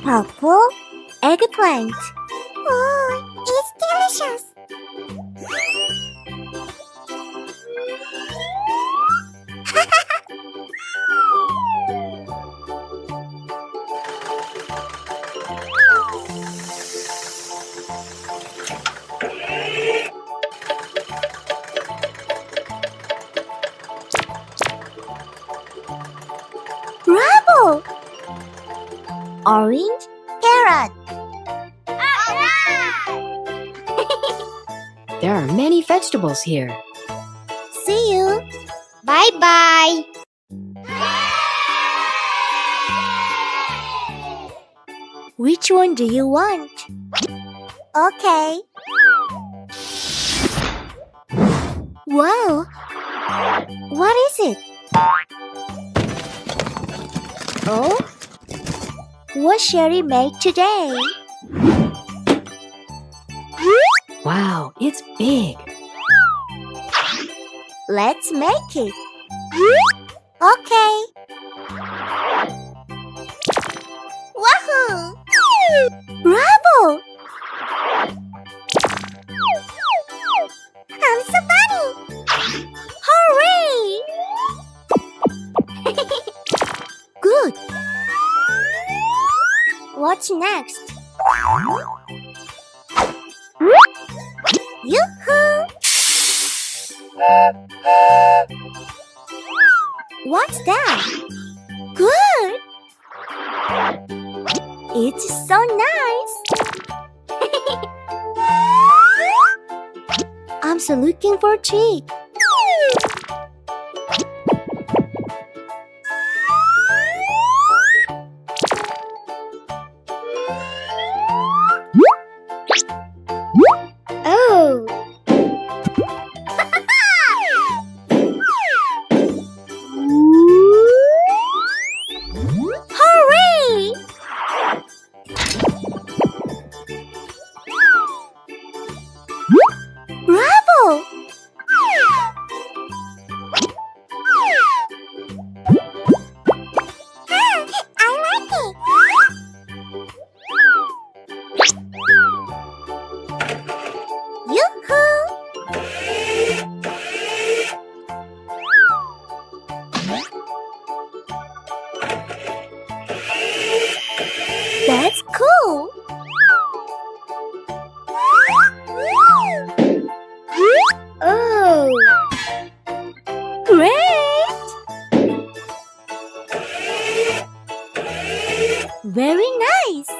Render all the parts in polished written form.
Purple eggplant. Oh, it's delicious. Bravo! Orange carrot. There are many vegetables here. See you. Bye-bye. Which one do you want? Okay. Wow! What is it? Oh? What shall we make today? Wow, it's big. Let's make it. Okay. Wahoo! Bravo! I'm so funny! Hooray! Good. What's next? Yoo-hoo! What's that? Good! It's so nice! I'm so looking for a treat. Oh, Hooray! Bravo! I like it. Yoo-hoo! That's cool. oh, Great! Very nice.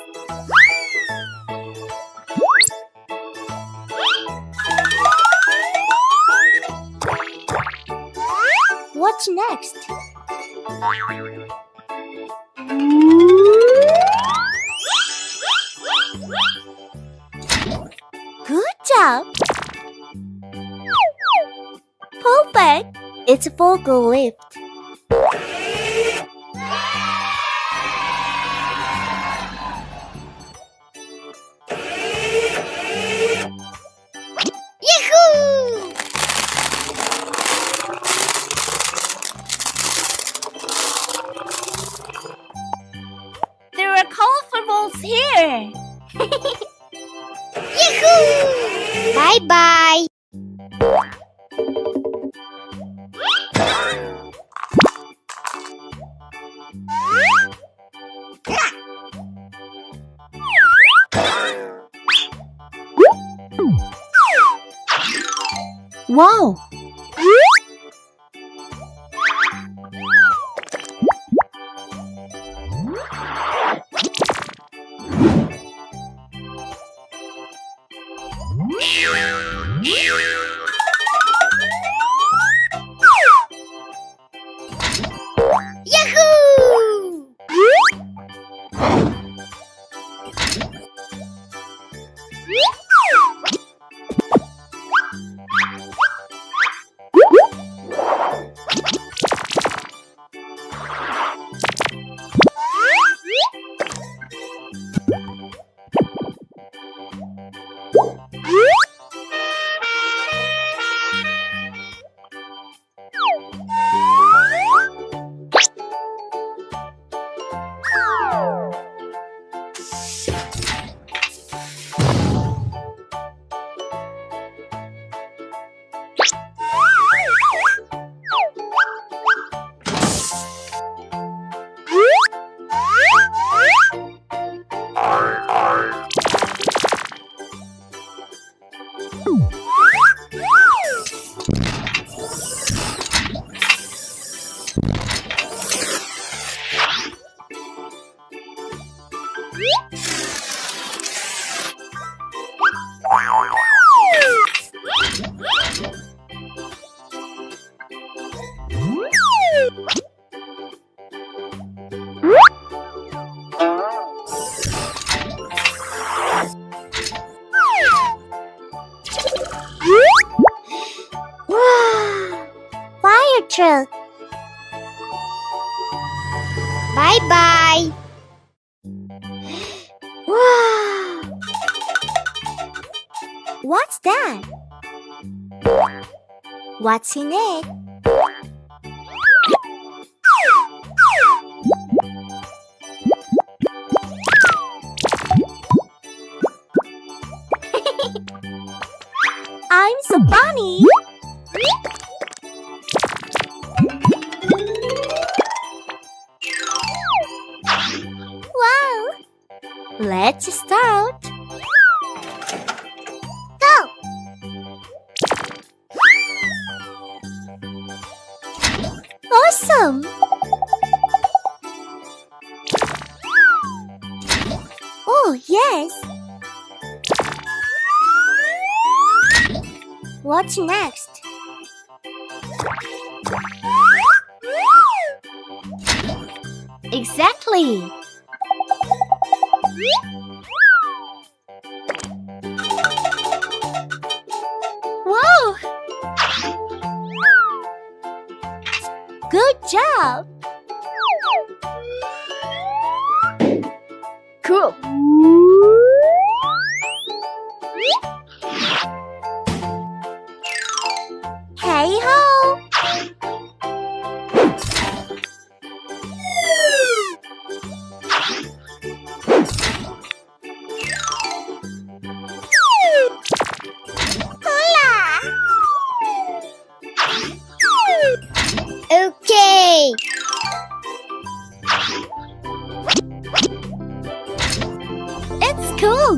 What's next? Good job. Perfect. It's a vocal lift. yahoo! There are colorfuls here. Yahoo! Bye-bye. Wow. Yahoo! Fire truck. Bye-bye. Wow. What's that? What's in it? I'm so funny. Wow. Let's start. Go. Awesome. Oh, yes. What's next? Exactly. Whoa! Good job. Cool. Hey ho! Hola! Okay. It's cool.